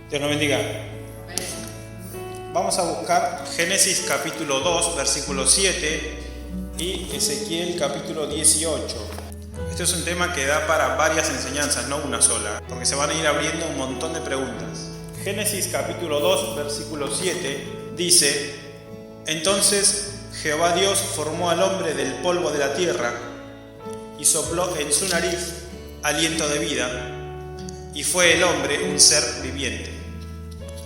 Dios nos bendiga. Vamos a buscar Génesis capítulo 2, versículo 7 y Ezequiel capítulo 18. Este es un tema que da para varias enseñanzas, no una sola, porque se van a ir abriendo un montón de preguntas. Génesis capítulo 2, versículo 7 dice: Entonces Jehová Dios formó al hombre del polvo de la tierra y sopló en su nariz aliento de vida, y fue el hombre un ser viviente.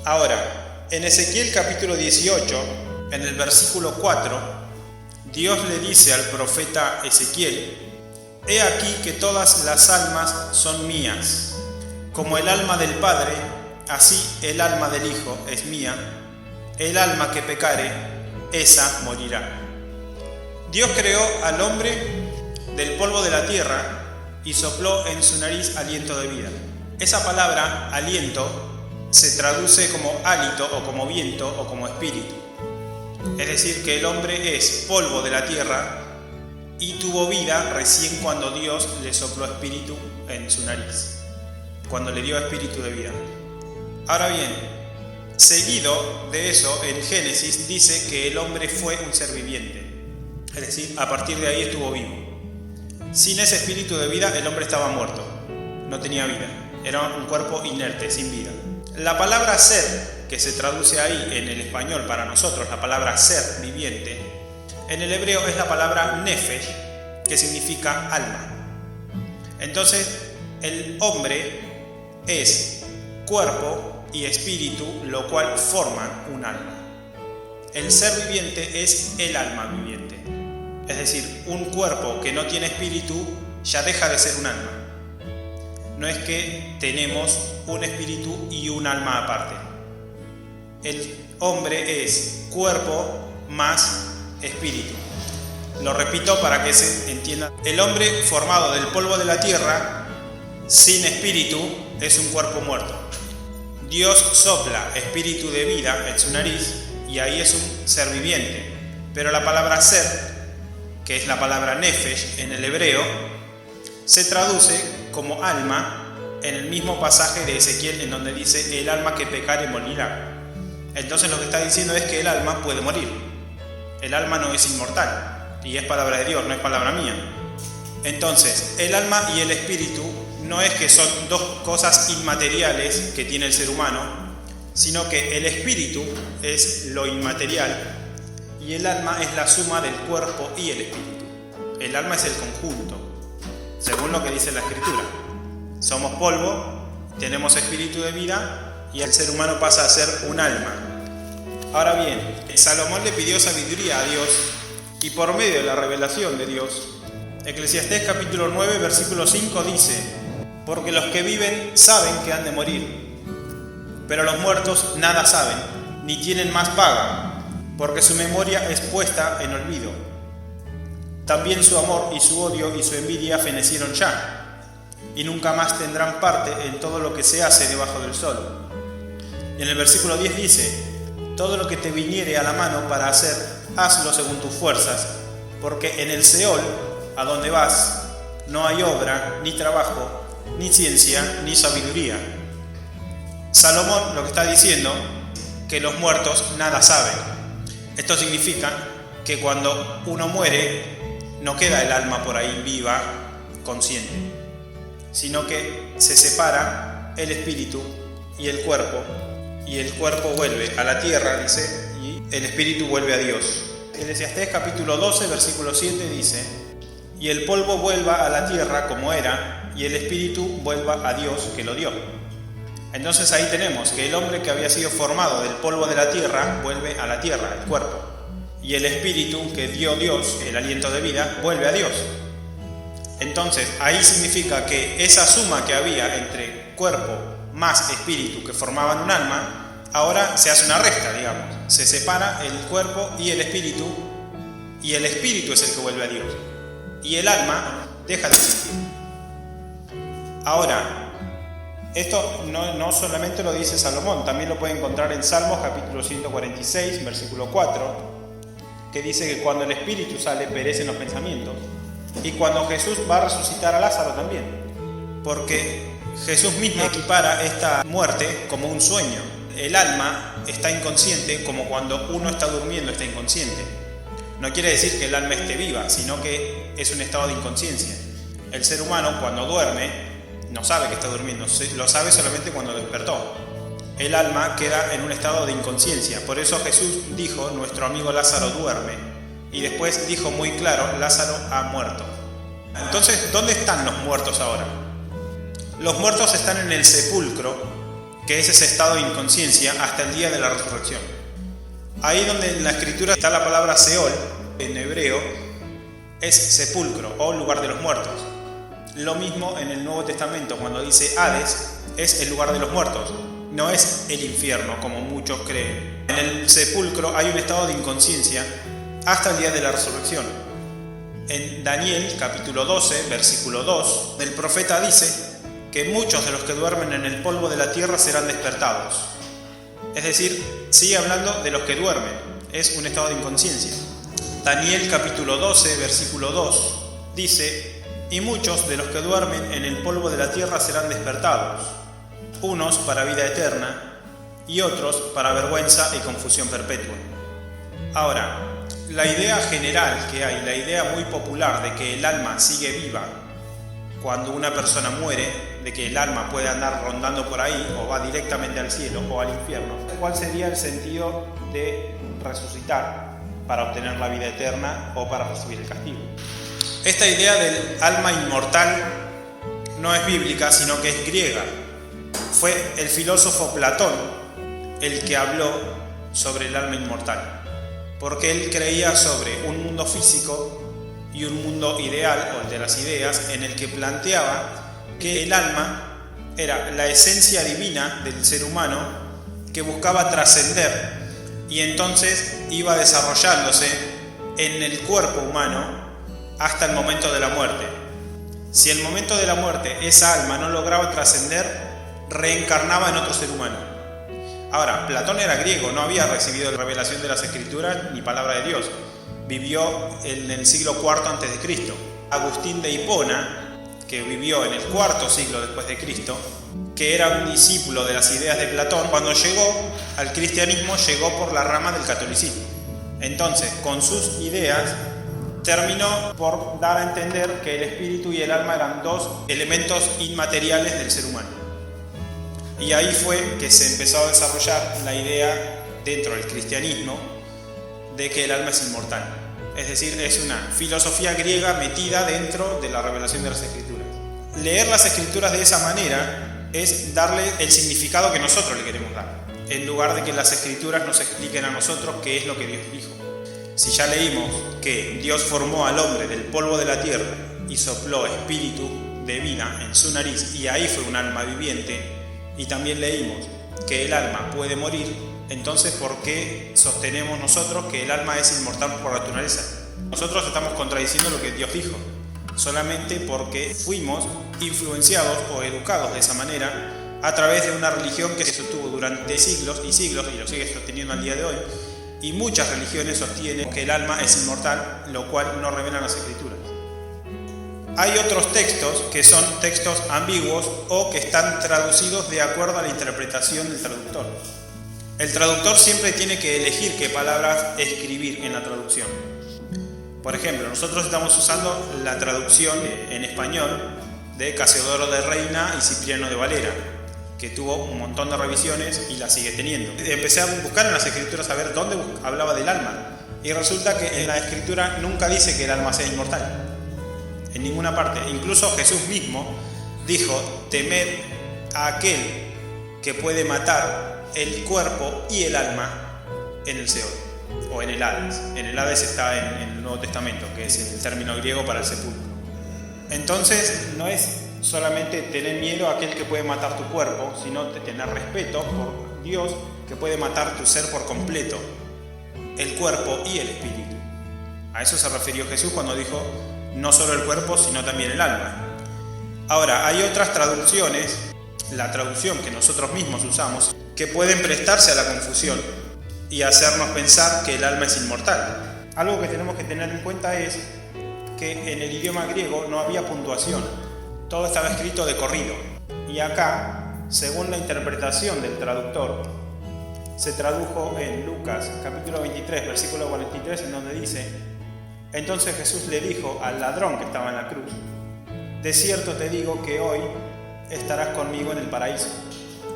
Ahora, en Ezequiel capítulo 18, en el versículo 4, Dios le dice al profeta Ezequiel: He aquí que todas las almas son mías, como el alma del Padre, así el alma del Hijo es mía, el alma que pecare, esa morirá. Dios creó al hombre del polvo de la tierra y sopló en su nariz aliento de vida. Esa palabra, aliento, se traduce como hálito o como viento o como espíritu. Es decir, que el hombre es polvo de la tierra y tuvo vida recién cuando Dios le sopló espíritu en su nariz, cuando le dio espíritu de vida. Ahora bien, seguido de eso, en Génesis dice que el hombre fue un ser viviente. Es decir, a partir de ahí estuvo vivo. Sin ese espíritu de vida, el hombre estaba muerto, no tenía vida, era un cuerpo inerte, sin vida. La palabra ser, que se traduce ahí en el español para nosotros, la palabra ser viviente, en el hebreo es la palabra nefesh, que significa alma. Entonces, el hombre es cuerpo y espíritu, lo cual forman un alma. El ser viviente es el alma viviente. Es decir, un cuerpo que no tiene espíritu ya deja de ser un alma. No es que tenemos un espíritu y un alma aparte. El hombre es cuerpo más espíritu. Lo repito para que se entienda. El hombre formado del polvo de la tierra, sin espíritu, es un cuerpo muerto. Dios sopla espíritu de vida en su nariz y ahí es un ser viviente. Pero la palabra ser, que es la palabra nefesh en el hebreo, se traduce como alma en el mismo pasaje de Ezequiel en donde dice: el alma que pecare morirá. Entonces lo que está diciendo es que el alma puede morir. El alma no es inmortal y es palabra de Dios, no es palabra mía. Entonces, el alma y el espíritu no es que son dos cosas inmateriales que tiene el ser humano, sino que el espíritu es lo inmaterial y el alma es la suma del cuerpo y el espíritu. El alma es el conjunto, según lo que dice la Escritura. Somos polvo, tenemos espíritu de vida y el ser humano pasa a ser un alma. Ahora bien, Salomón le pidió sabiduría a Dios y por medio de la revelación de Dios, Eclesiastés capítulo 9, versículo 5 dice: Porque los que viven saben que han de morir, pero los muertos nada saben, ni tienen más paga, porque su memoria es puesta en olvido. También su amor y su odio y su envidia fenecieron ya, y nunca más tendrán parte en todo lo que se hace debajo del sol. Y en el versículo 10 dice: Todo lo que te viniere a la mano para hacer, hazlo según tus fuerzas, porque en el Seol, a donde vas, no hay obra, ni trabajo, ni ciencia, ni sabiduría. Salomón lo que está diciendo, que los muertos nada saben. Esto significa que cuando uno muere, no queda el alma por ahí viva, consciente, sino que se separa el espíritu y el cuerpo vuelve a la tierra, dice, y el espíritu vuelve a Dios. Eclesiastés capítulo 12, versículo 7 dice: Y el polvo vuelva a la tierra como era, y el espíritu vuelva a Dios que lo dio. Entonces ahí tenemos que el hombre que había sido formado del polvo de la tierra vuelve a la tierra, el cuerpo, y el espíritu que dio Dios, el aliento de vida, vuelve a Dios. Entonces ahí significa que esa suma que había entre cuerpo más espíritu que formaban un alma, ahora se hace una resta, digamos. Se separa el cuerpo y el espíritu es el que vuelve a Dios. Y el alma deja de existir. Ahora, esto no solamente lo dice Salomón, también lo puede encontrar en Salmos capítulo 146, versículo 4, que dice que cuando el espíritu sale, perecen los pensamientos. Y cuando Jesús va a resucitar a Lázaro también. Porque Jesús mismo equipara esta muerte como un sueño. El alma está inconsciente como cuando uno está durmiendo está inconsciente. No quiere decir que el alma esté viva, sino que es un estado de inconsciencia. El ser humano cuando duerme no sabe que está durmiendo, lo sabe solamente cuando despertó. El alma queda en un estado de inconsciencia. Por eso Jesús dijo, nuestro amigo Lázaro duerme. Y después dijo muy claro, Lázaro ha muerto. Entonces, ¿dónde están los muertos ahora? Los muertos están en el sepulcro, que es ese estado de inconsciencia hasta el día de la resurrección. Ahí donde en la escritura está la palabra Seol, en hebreo, es sepulcro o lugar de los muertos. Lo mismo en el Nuevo Testamento, cuando dice Hades, es el lugar de los muertos, no es el infierno, como muchos creen. En el sepulcro hay un estado de inconsciencia hasta el día de la resurrección. En Daniel, capítulo 12, versículo 2, el profeta dice que muchos de los que duermen en el polvo de la tierra serán despertados. Es decir, sigue hablando de los que duermen, es un estado de inconsciencia. Daniel capítulo 12, versículo 2, dice, y muchos de los que duermen en el polvo de la tierra serán despertados, unos para vida eterna y otros para vergüenza y confusión perpetua. Ahora, la idea general que hay, la idea muy popular de que el alma sigue viva cuando una persona muere, de que el alma puede andar rondando por ahí o va directamente al cielo o al infierno, ¿cuál sería el sentido de resucitar para obtener la vida eterna o para recibir el castigo? Esta idea del alma inmortal no es bíblica, sino que es griega. Fue el filósofo Platón el que habló sobre el alma inmortal, porque él creía sobre un mundo físico y un mundo ideal, o el de las ideas, en el que planteaba que el alma era la esencia divina del ser humano que buscaba trascender y entonces iba desarrollándose en el cuerpo humano hasta el momento de la muerte. Si el momento de la muerte esa alma no lograba trascender, reencarnaba en otro ser humano. Ahora, Platón era griego, no había recibido la revelación de las Escrituras ni palabra de Dios. Vivió en el siglo IV a.C. Agustín de Hipona, que vivió en el IV siglo después de Cristo, que era un discípulo de las ideas de Platón, cuando llegó al cristianismo llegó por la rama del catolicismo. Entonces, con sus ideas, terminó por dar a entender que el espíritu y el alma eran dos elementos inmateriales del ser humano. Y ahí fue que se empezó a desarrollar la idea dentro del cristianismo de que el alma es inmortal. Es decir, es una filosofía griega metida dentro de la revelación de las Escrituras. Leer las Escrituras de esa manera es darle el significado que nosotros le queremos dar, en lugar de que las Escrituras nos expliquen a nosotros qué es lo que Dios dijo. Si ya leímos que Dios formó al hombre del polvo de la tierra y sopló espíritu de vida en su nariz y ahí fue un alma viviente, y también leímos que el alma puede morir, entonces ¿por qué sostenemos nosotros que el alma es inmortal por naturaleza? Nosotros estamos contradiciendo lo que Dios dijo, solamente porque fuimos influenciados o educados de esa manera a través de una religión que se sostuvo durante siglos y siglos y lo sigue sosteniendo al día de hoy, y muchas religiones sostienen que el alma es inmortal, lo cual no revelan las Escrituras. Hay otros textos que son textos ambiguos o que están traducidos de acuerdo a la interpretación del traductor. El traductor siempre tiene que elegir qué palabras escribir en la traducción. Por ejemplo, nosotros estamos usando la traducción en español de Casiodoro de Reina y Cipriano de Valera, que tuvo un montón de revisiones y la sigue teniendo. Empecé a buscar en las Escrituras a ver dónde hablaba del alma, y resulta que en la Escritura nunca dice que el alma sea inmortal. En ninguna parte. Incluso Jesús mismo dijo, temed a aquel que puede matar el cuerpo y el alma en el Seol, o en el Hades. En el Hades está en el Nuevo Testamento, que es el término griego para el sepulcro. Entonces, no es solamente tener miedo a aquel que puede matar tu cuerpo, sino tener respeto por Dios que puede matar tu ser por completo, el cuerpo y el espíritu. A eso se refirió Jesús cuando dijo, no solo el cuerpo, sino también el alma. Ahora, hay otras traducciones, la traducción que nosotros mismos usamos, que pueden prestarse a la confusión y hacernos pensar que el alma es inmortal. Algo que tenemos que tener en cuenta es que en el idioma griego no había puntuación, todo estaba escrito de corrido. Y acá, según la interpretación del traductor, se tradujo en Lucas capítulo 23, versículo 43, en donde dice: entonces Jesús le dijo al ladrón que estaba en la cruz: de cierto te digo que hoy estarás conmigo en el paraíso.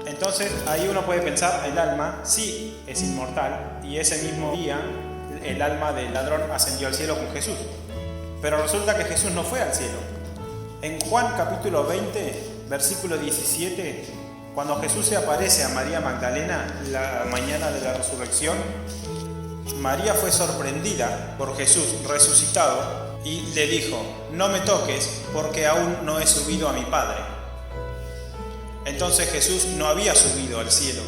Entonces ahí uno puede pensar, el alma sí es inmortal, y ese mismo día el alma del ladrón ascendió al cielo con Jesús. Pero resulta que Jesús no fue al cielo. En Juan capítulo 20, versículo 17, cuando Jesús se aparece a María Magdalena la mañana de la resurrección, María fue sorprendida por Jesús resucitado y le dijo: no me toques, porque aún no he subido a mi Padre. Entonces Jesús no había subido al cielo.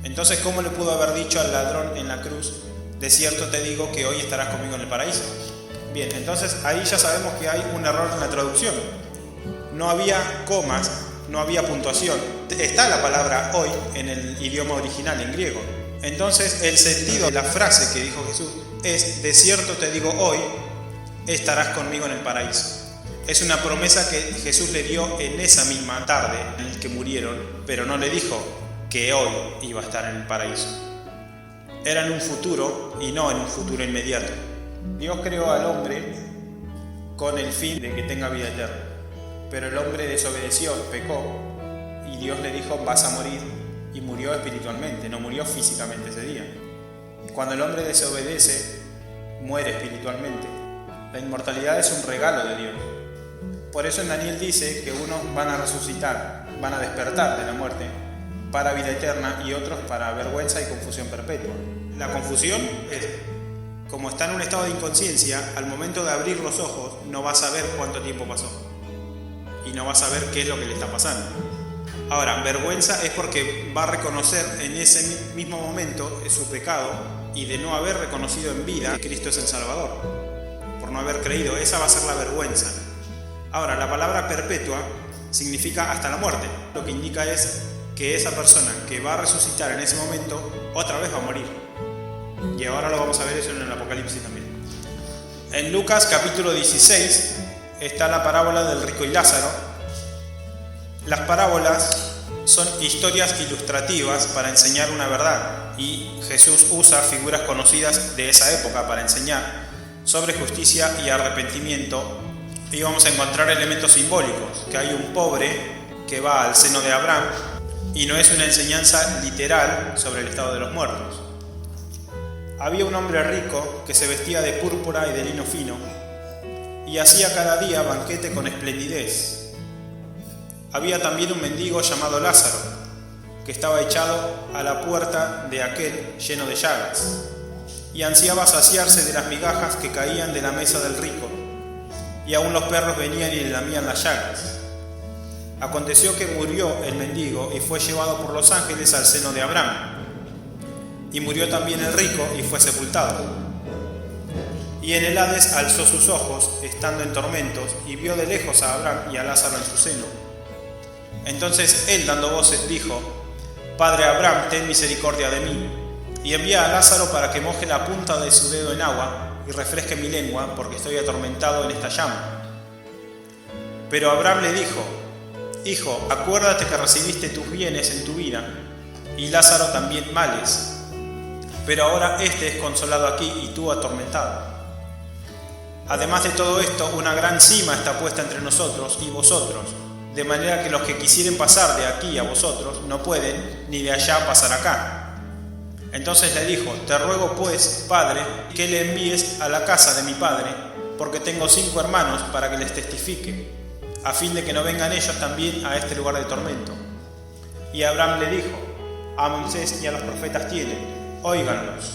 Entonces, ¿cómo le pudo haber dicho al ladrón en la cruz: de cierto te digo que hoy estarás conmigo en el paraíso? Bien, entonces ahí ya sabemos que hay un error en la traducción. No había comas, no había puntuación. Está la palabra hoy en el idioma original, en griego. Entonces el sentido de la frase que dijo Jesús es: de cierto te digo, hoy estarás conmigo en el paraíso. Es una promesa que Jesús le dio en esa misma tarde en la que murieron, pero no le dijo que hoy iba a estar en el paraíso. Era en un futuro y no en un futuro inmediato. Dios creó al hombre con el fin de que tenga vida eterna, pero el hombre desobedeció, pecó, y Dios le dijo: vas a morir, y murió espiritualmente, no murió físicamente ese día. Cuando el hombre desobedece, muere espiritualmente. La inmortalidad es un regalo de Dios. Por eso en Daniel dice que unos van a resucitar, van a despertar de la muerte para vida eterna, y otros para vergüenza y confusión perpetua. La confusión es: como está en un estado de inconsciencia, al momento de abrir los ojos no va a saber cuánto tiempo pasó y no va a saber qué es lo que le está pasando. Ahora, vergüenza es porque va a reconocer en ese mismo momento su pecado y de no haber reconocido en vida que Cristo es el Salvador, por no haber creído. Esa va a ser la vergüenza. Ahora, la palabra perpetua significa hasta la muerte. Lo que indica es que esa persona que va a resucitar en ese momento otra vez va a morir. Y ahora lo vamos a ver eso en el Apocalipsis también. En Lucas capítulo 16 está la parábola del rico y Lázaro. Las parábolas son historias ilustrativas para enseñar una verdad, y Jesús usa figuras conocidas de esa época para enseñar sobre justicia y arrepentimiento. Y vamos a encontrar elementos simbólicos, que hay un pobre que va al seno de Abraham, y no es una enseñanza literal sobre el estado de los muertos. Había un hombre rico que se vestía de púrpura y de lino fino, y hacía cada día banquete con esplendidez. Había también un mendigo llamado Lázaro, que estaba echado a la puerta de aquel lleno de llagas, y ansiaba saciarse de las migajas que caían de la mesa del rico, y aún los perros venían y le lamían las llagas. Aconteció que murió el mendigo y fue llevado por los ángeles al seno de Abraham. Y murió también el rico y fue sepultado. Y en el Hades alzó sus ojos, estando en tormentos, y vio de lejos a Abraham y a Lázaro en su seno. Entonces él, dando voces, dijo: Padre Abraham, ten misericordia de mí, y envía a Lázaro para que moje la punta de su dedo en agua y refresque mi lengua, porque estoy atormentado en esta llama. Pero Abraham le dijo: Hijo, acuérdate que recibiste tus bienes en tu vida, y Lázaro también males. Pero ahora éste es consolado aquí y tú atormentado. Además de todo esto, una gran sima está puesta entre nosotros y vosotros, de manera que los que quisieren pasar de aquí a vosotros no pueden, ni de allá pasar acá. Entonces le dijo: Te ruego pues, Padre, que le envíes a la casa de mi padre, porque tengo 5 hermanos, para que les testifique, a fin de que no vengan ellos también a este lugar de tormento. Y Abraham le dijo: A Moisés y a los profetas tienen, óiganlos.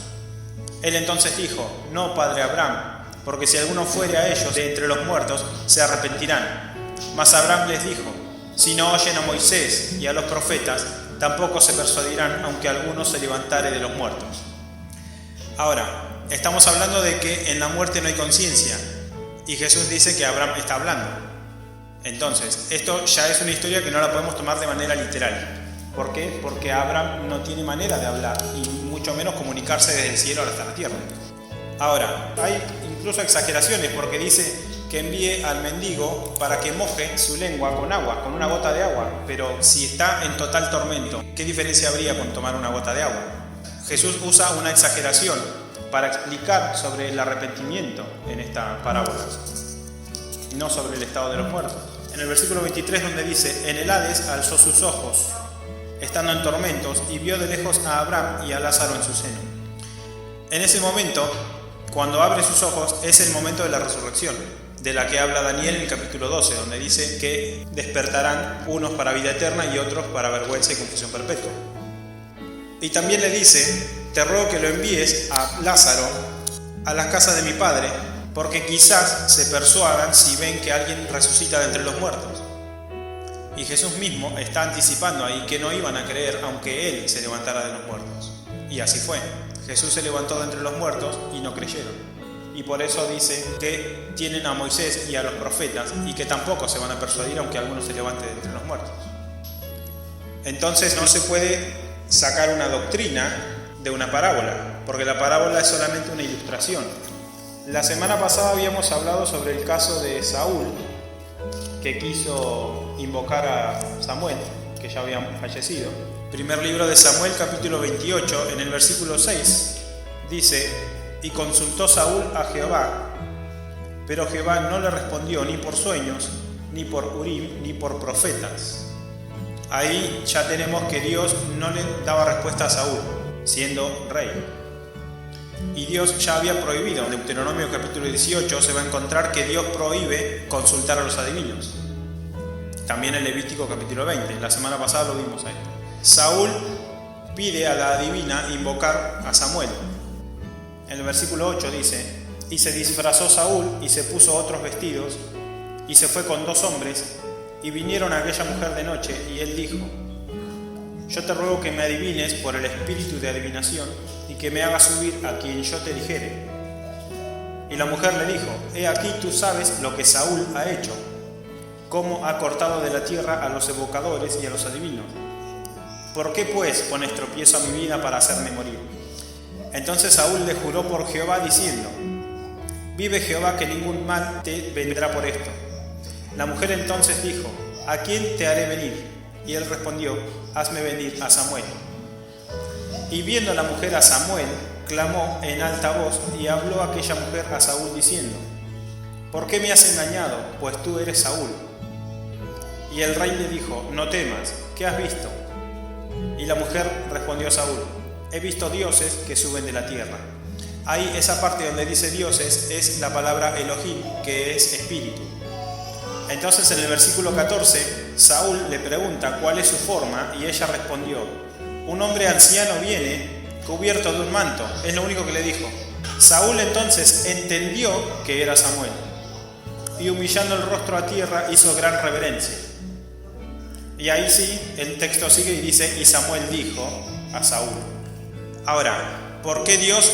Él entonces dijo: No, padre Abraham, porque si alguno fuere a ellos de entre los muertos, se arrepentirán. Mas Abraham les dijo: Si no oyen a Moisés y a los profetas, tampoco se persuadirán, aunque alguno se levantare de los muertos. Ahora, estamos hablando de que en la muerte no hay conciencia, y Jesús dice que Abraham está hablando. Entonces, esto ya es una historia que no la podemos tomar de manera literal. ¿Por qué? Porque Abraham no tiene manera de hablar, y mucho menos comunicarse desde el cielo hasta la tierra. Ahora, hay incluso exageraciones, porque dice que envíe al mendigo para que moje su lengua con agua, con una gota de agua. Pero si está en total tormento, ¿qué diferencia habría con tomar una gota de agua? Jesús usa una exageración para explicar sobre el arrepentimiento en esta parábola, no sobre el estado de los muertos. En el versículo 23, donde dice: en el Hades alzó sus ojos, estando en tormentos, y vio de lejos a Abraham y a Lázaro en su seno. En ese momento, cuando abre sus ojos, es el momento de la resurrección, de la que habla Daniel en el capítulo 12, donde dice que despertarán unos para vida eterna y otros para vergüenza y confusión perpetua. Y también le dice: te ruego que lo envíes a Lázaro a la casa de mi padre, porque quizás se persuadan si ven que alguien resucita de entre los muertos. Y Jesús mismo está anticipando ahí que no iban a creer aunque Él se levantara de los muertos. Y así fue. Jesús se levantó de entre los muertos y no creyeron. Y por eso dice que tienen a Moisés y a los profetas y que tampoco se van a persuadir aunque alguno se levante de entre los muertos. Entonces no se puede sacar una doctrina de una parábola, porque la parábola es solamente una ilustración. La semana pasada habíamos hablado sobre el caso de Saúl, que quiso invocar a Samuel, que ya había fallecido. Primer libro de Samuel, capítulo 28, en el versículo 6, dice: y consultó Saúl a Jehová, pero Jehová no le respondió ni por sueños, ni por Urim, ni por profetas. Ahí ya tenemos que Dios no le daba respuesta a Saúl, siendo rey. Y Dios ya había prohibido. En Deuteronomio capítulo 18 se va a encontrar que Dios prohíbe consultar a los adivinos. También en Levítico capítulo 20, la semana pasada lo vimos ahí. Saúl pide a la adivina invocar a Samuel. En el versículo 8 dice: y se disfrazó Saúl y se puso otros vestidos y se fue con 2 hombres y vinieron a aquella mujer de noche, y él dijo: yo te ruego que me adivines por el espíritu de adivinación y que me hagas subir a quien yo te dijere. Y la mujer le dijo: he aquí tú sabes lo que Saúl ha hecho, cómo ha cortado de la tierra a los evocadores y a los adivinos. ¿Por qué pues pones tropiezo a mi vida para hacerme morir? Entonces Saúl le juró por Jehová diciendo: vive Jehová que ningún mal te vendrá por esto. La mujer entonces dijo: ¿a quién te haré venir? Y él respondió: hazme venir a Samuel. Y viendo la mujer a Samuel, clamó en alta voz y habló aquella mujer a Saúl diciendo: ¿por qué me has engañado? Pues tú eres Saúl. Y el rey le dijo: no temas, ¿qué has visto? Y la mujer respondió a Saúl: he visto dioses que suben de la tierra. Ahí esa parte donde dice dioses es la palabra Elohim, que es espíritu. Entonces en el versículo 14, Saúl le pregunta cuál es su forma y ella respondió: un hombre anciano viene cubierto de un manto. Es lo único que le dijo. Saúl entonces entendió que era Samuel y humillando el rostro a tierra hizo gran reverencia. Y ahí sí, el texto sigue y dice: y Samuel dijo a Saúl. Ahora, ¿por qué Dios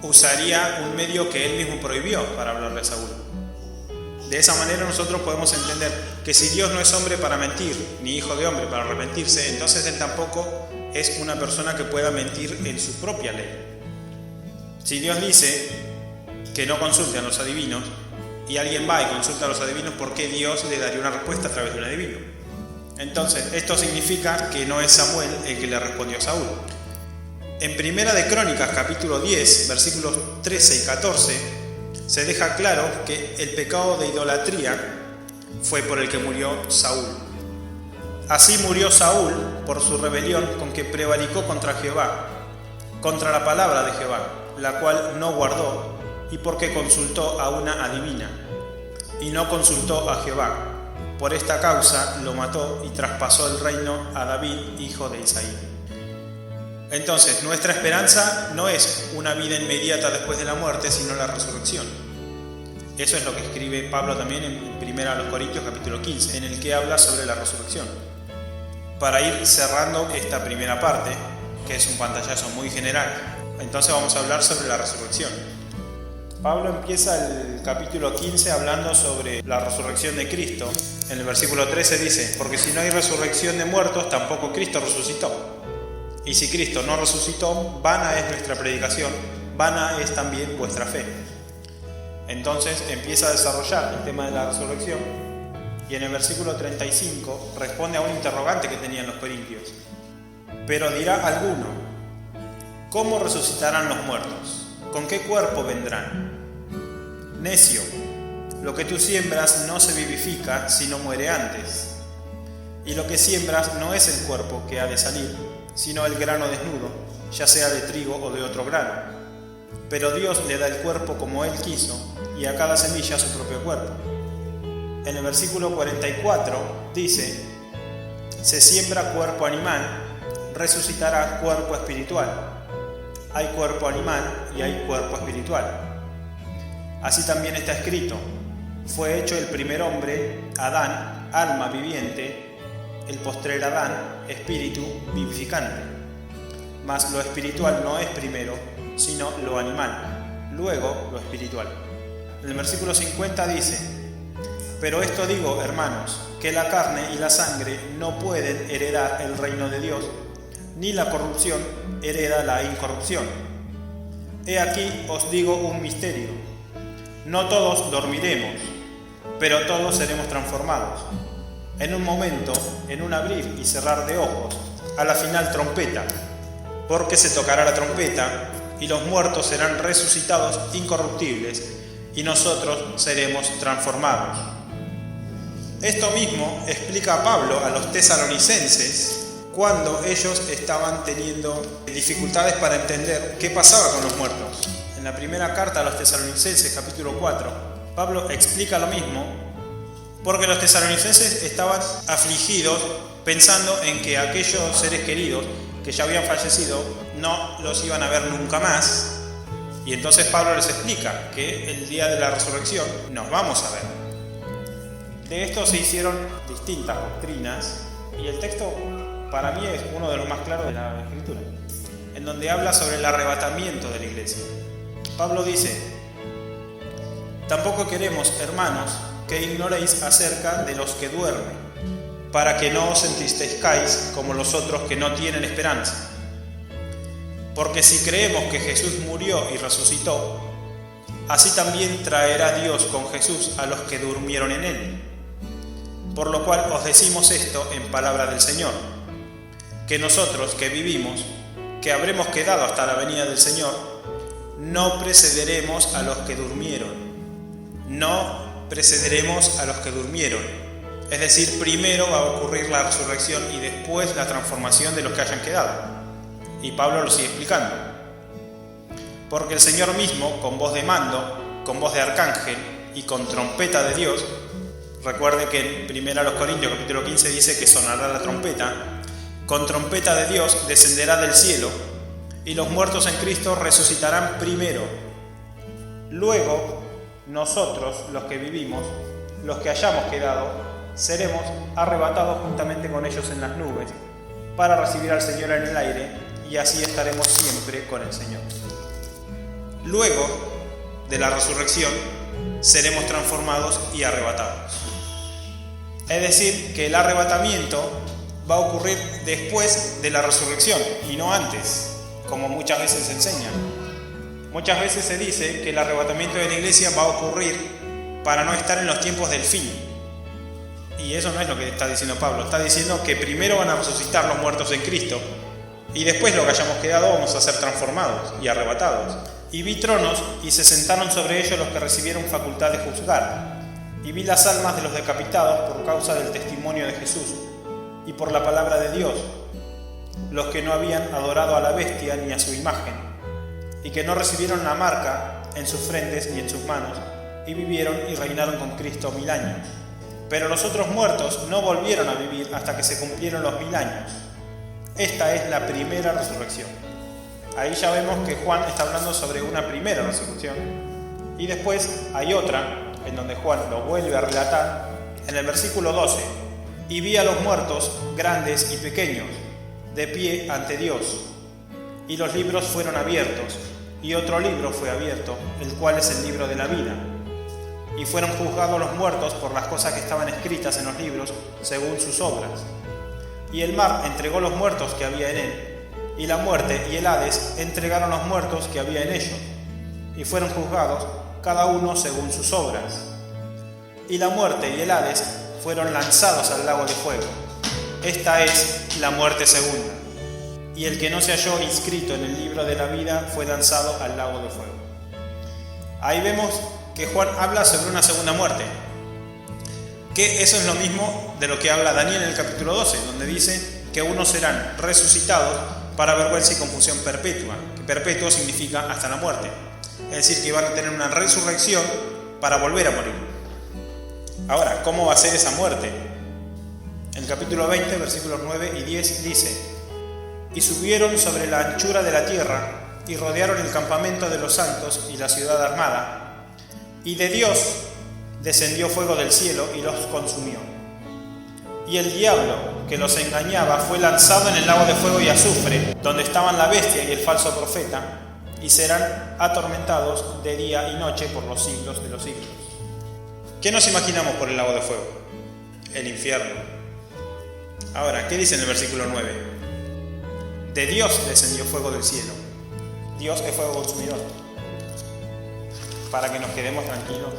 usaría un medio que él mismo prohibió para hablarle a Saúl? De esa manera nosotros podemos entender que si Dios no es hombre para mentir, ni hijo de hombre para arrepentirse, entonces Él tampoco es una persona que pueda mentir en su propia ley. Si Dios dice que no consulte a los adivinos, y alguien va y consulta a los adivinos, ¿por qué Dios le daría una respuesta a través de un adivino? Entonces, esto significa que no es Samuel el que le respondió a Saúl. En Primera de Crónicas, capítulo 10, versículos 13 y 14, se deja claro que el pecado de idolatría fue por el que murió Saúl. Así murió Saúl por su rebelión con que prevaricó contra Jehová, contra la palabra de Jehová, la cual no guardó, y porque consultó a una adivina, y no consultó a Jehová. Por esta causa lo mató y traspasó el reino a David, hijo de Isaí. Entonces, nuestra esperanza no es una vida inmediata después de la muerte, sino la resurrección. Eso es lo que escribe Pablo también en 1 Corintios capítulo 15, en el que habla sobre la resurrección. Para ir cerrando esta primera parte, que es un pantallazo muy general, entonces vamos a hablar sobre la resurrección. Pablo empieza el capítulo 15 hablando sobre la resurrección de Cristo. En el versículo 13 dice: porque si no hay resurrección de muertos, tampoco Cristo resucitó. Y si Cristo no resucitó, vana es nuestra predicación, vana es también vuestra fe. Entonces empieza a desarrollar el tema de la resurrección y en el versículo 35 responde a un interrogante que tenían los corintios. Pero dirá alguno: ¿cómo resucitarán los muertos? ¿Con qué cuerpo vendrán? Necio, lo que tú siembras no se vivifica, sino muere antes. Y lo que siembras no es el cuerpo que ha de salir, sino el grano desnudo, ya sea de trigo o de otro grano. Pero Dios le da el cuerpo como Él quiso, y a cada semilla su propio cuerpo. En el versículo 44 dice: se siembra cuerpo animal, resucitará cuerpo espiritual. Hay cuerpo animal y hay cuerpo espiritual. Así también está escrito: fue hecho el primer hombre, Adán, alma viviente; el postrer Adán, espíritu vivificante. Mas lo espiritual no es primero, sino lo animal, luego lo espiritual. En el versículo 50 dice: pero esto digo, hermanos, que la carne y la sangre no pueden heredar el reino de Dios, ni la corrupción hereda la incorrupción. He aquí os digo un misterio: no todos dormiremos, pero todos seremos transformados. En un momento, en un abrir y cerrar de ojos, a la final trompeta, porque se tocará la trompeta, y los muertos serán resucitados incorruptibles, y nosotros seremos transformados. Esto mismo explica Pablo a los tesalonicenses cuando ellos estaban teniendo dificultades para entender qué pasaba con los muertos. En la primera carta a los tesalonicenses, capítulo 4, Pablo explica lo mismo, porque los tesalonicenses estaban afligidos pensando en que aquellos seres queridos que ya habían fallecido no los iban a ver nunca más. Y entonces Pablo les explica que el día de la resurrección nos vamos a ver. De esto se hicieron distintas doctrinas y el texto para mí es uno de los más claros de la Escritura, en donde habla sobre el arrebatamiento de la iglesia. Pablo dice: tampoco queremos, hermanos, que ignoréis acerca de los que duermen, para que no os entristezcáis como los otros que no tienen esperanza. Porque si creemos que Jesús murió y resucitó, así también traerá Dios con Jesús a los que durmieron en él. Por lo cual os decimos esto en palabra del Señor, que nosotros que vivimos, que habremos quedado hasta la venida del Señor, no precederemos a los que durmieron. No precederemos a los que durmieron. Es decir, primero va a ocurrir la resurrección y después la transformación de los que hayan quedado. Y Pablo lo sigue explicando. Porque el Señor mismo, con voz de mando, con voz de arcángel y con trompeta de Dios, recuerde que en 1 Corintios capítulo 15 dice que sonará la trompeta, con trompeta de Dios descenderá del cielo, y los muertos en Cristo resucitarán primero. Luego, nosotros, los que vivimos, los que hayamos quedado, seremos arrebatados juntamente con ellos en las nubes, para recibir al Señor en el aire, y así estaremos siempre con el Señor. Luego de la resurrección, seremos transformados y arrebatados. Es decir, que el arrebatamiento va a ocurrir después de la resurrección y no antes, como muchas veces se enseña. Muchas veces se dice que el arrebatamiento de la iglesia va a ocurrir para no estar en los tiempos del fin. Y eso no es lo que está diciendo Pablo. Está diciendo que primero van a resucitar los muertos en Cristo y después lo que hayamos quedado vamos a ser transformados y arrebatados. Y vi tronos y se sentaron sobre ellos los que recibieron facultad de juzgar. Y vi las almas de los decapitados por causa del testimonio de Jesús y por la palabra de Dios, los que no habían adorado a la bestia ni a su imagen, y que no recibieron la marca en sus frentes ni en sus manos, y vivieron y reinaron con Cristo 1000 años. Pero los otros muertos no volvieron a vivir hasta que se cumplieron los 1000 años. Esta es la primera resurrección. Ahí ya vemos que Juan está hablando sobre una primera resurrección, y después hay otra, en donde Juan lo vuelve a relatar, en el versículo 12. Y vi a los muertos, grandes y pequeños, de pie ante Dios. Y los libros fueron abiertos, y otro libro fue abierto, el cual es el libro de la vida. Y fueron juzgados los muertos por las cosas que estaban escritas en los libros, según sus obras. Y el mar entregó los muertos que había en él, y la muerte y el Hades entregaron los muertos que había en ellos. Y fueron juzgados, cada uno según sus obras. Y la muerte y el Hades fueron lanzados al lago de fuego. Esta es la muerte segunda. Y el que no se halló inscrito en el libro de la vida fue lanzado al lago de fuego. Ahí vemos que Juan habla sobre una segunda muerte, que eso es lo mismo de lo que habla Daniel en el capítulo 12, donde dice que unos serán resucitados para vergüenza y confusión perpetua, que perpetuo significa hasta la muerte, es decir, que van a tener una resurrección para volver a morir. Ahora, ¿cómo va a ser esa muerte? En el capítulo 20, versículos 9 y 10 dice: y subieron sobre la anchura de la tierra y rodearon el campamento de los santos y la ciudad armada, y de Dios descendió fuego del cielo y los consumió. Y el diablo que los engañaba fue lanzado en el lago de fuego y azufre, donde estaban la bestia y el falso profeta, y serán atormentados de día y noche por los siglos de los siglos. ¿Qué nos imaginamos por el lago de fuego? El infierno. Ahora, ¿qué dice en el versículo 9? De Dios descendió fuego del cielo. Dios es fuego consumidor. Para que nos quedemos tranquilos.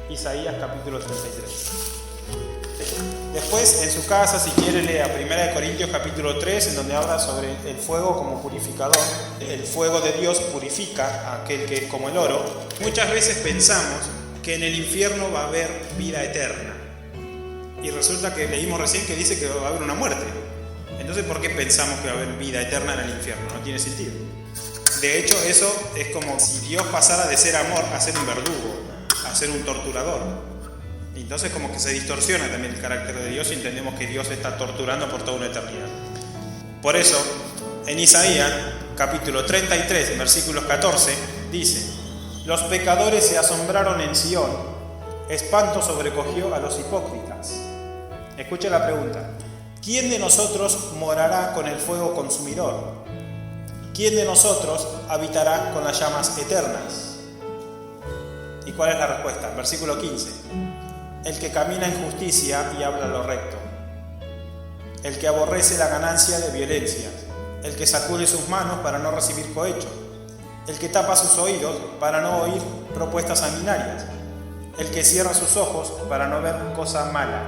Isaías capítulo 33. Después, en su casa, si quiere, lea 1 Corintios capítulo 3, en donde habla sobre el fuego como purificador. El fuego de Dios purifica a aquel que es como el oro. Muchas veces pensamos que en el infierno va a haber vida eterna. Y resulta que leímos recién que dice que va a haber una muerte. Entonces, ¿por qué pensamos que va a haber vida eterna en el infierno? No tiene sentido. De hecho, eso es como si Dios pasara de ser amor a ser un verdugo, a ser un torturador. Entonces como que se distorsiona también el carácter de Dios y entendemos que Dios está torturando por toda una eternidad. Por eso, en Isaías capítulo 33, versículos 14, dice: los pecadores se asombraron en Sión, espanto sobrecogió a los hipócritas. Escuche la pregunta: ¿quién de nosotros morará con el fuego consumidor? ¿Quién de nosotros habitará con las llamas eternas? ¿Y cuál es la respuesta? Versículo 15. El que camina en justicia y habla lo recto. El que aborrece la ganancia de violencia. El que sacude sus manos para no recibir cohecho. El que tapa sus oídos para no oír propuestas sanguinarias. El que cierra sus ojos para no ver cosa mala.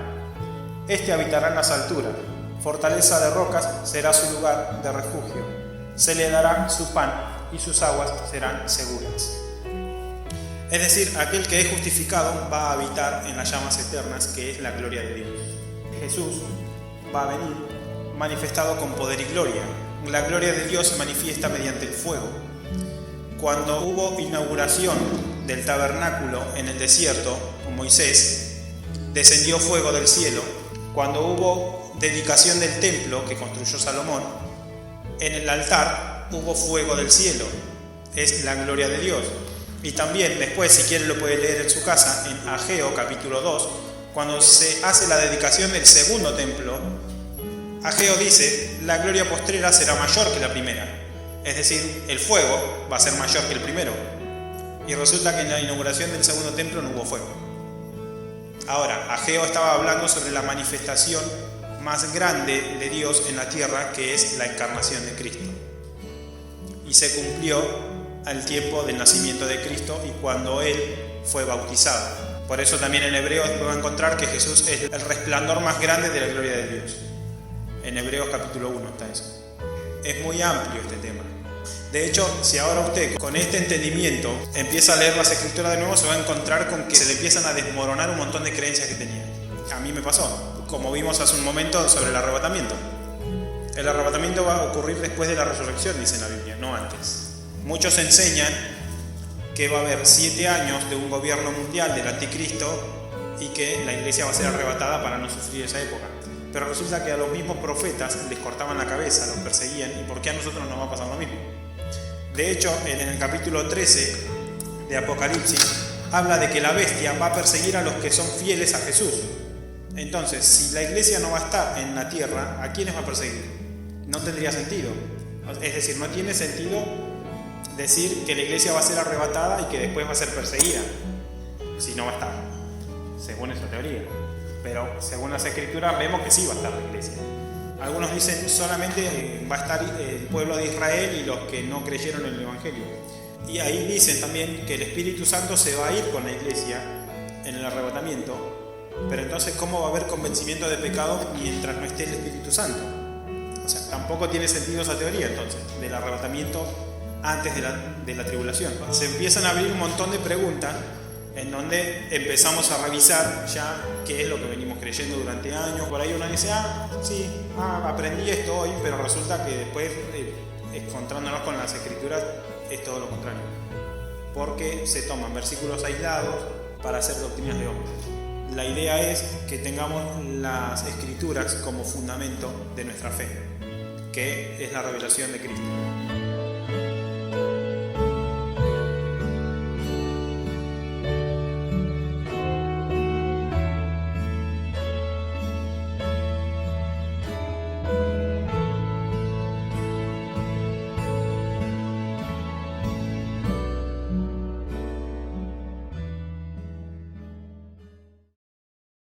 Este habitará en las alturas. Fortaleza de rocas será su lugar de refugio. Se le dará su pan y sus aguas serán seguras. Es decir, aquel que es justificado va a habitar en las llamas eternas, que es la gloria de Dios. Jesús va a venir manifestado con poder y gloria. La gloria de Dios se manifiesta mediante el fuego. Cuando hubo inauguración del tabernáculo en el desierto con Moisés, descendió fuego del cielo. Cuando hubo dedicación del templo que construyó Salomón, en el altar hubo fuego del cielo. Es la gloria de Dios. Y también después, si quiere, lo puede leer en su casa, en Ageo capítulo 2, cuando se hace la dedicación del segundo templo, Ageo dice: la gloria postrera será mayor que la primera. Es decir, el fuego va a ser mayor que el primero. Y resulta que en la inauguración del segundo templo no hubo fuego. Ahora, Ageo estaba hablando sobre la manifestación más grande de Dios en la tierra, que es la encarnación de Cristo. Y se cumplió al tiempo del nacimiento de Cristo y cuando Él fue bautizado. Por eso también en Hebreos van a encontrar que Jesús es el resplandor más grande de la gloria de Dios. En Hebreos capítulo 1 está eso. Es muy amplio este tema. De hecho, si ahora usted con este entendimiento empieza a leer las Escrituras de nuevo, se va a encontrar con que se le empiezan a desmoronar un montón de creencias que tenía. A mí me pasó, como vimos hace un momento sobre el arrebatamiento. El arrebatamiento va a ocurrir después de la resurrección, dice en la Biblia, no antes. Muchos enseñan que va a haber 7 años de un gobierno mundial del anticristo y que la iglesia va a ser arrebatada para no sufrir esa época. Pero resulta que a los mismos profetas les cortaban la cabeza, los perseguían, ¿y por qué a nosotros nos va a pasar lo mismo? De hecho, en el capítulo 13 de Apocalipsis habla de que la bestia va a perseguir a los que son fieles a Jesús. Entonces, si la iglesia no va a estar en la tierra, ¿a quiénes va a perseguir? No tendría sentido. Es decir, no tiene sentido decir que la iglesia va a ser arrebatada y que después va a ser perseguida, si no va a estar, según esa teoría. Pero según las Escrituras vemos que sí va a estar la iglesia. Algunos dicen solamente va a estar el pueblo de Israel y los que no creyeron en el Evangelio. Y ahí dicen también que el Espíritu Santo se va a ir con la iglesia en el arrebatamiento, pero entonces ¿cómo va a haber convencimiento de pecado mientras no esté el Espíritu Santo? O sea, tampoco tiene sentido esa teoría entonces, del arrebatamiento antes de la tribulación. Se empiezan a abrir un montón de preguntas en donde empezamos a revisar ya qué es lo que venimos creyendo durante años. Por ahí uno dice, sí, aprendí esto hoy, pero resulta que después, encontrándonos con las Escrituras, es todo lo contrario. Porque se toman versículos aislados para hacer doctrinas de hombres. La idea es que tengamos las Escrituras como fundamento de nuestra fe, que es la revelación de Cristo.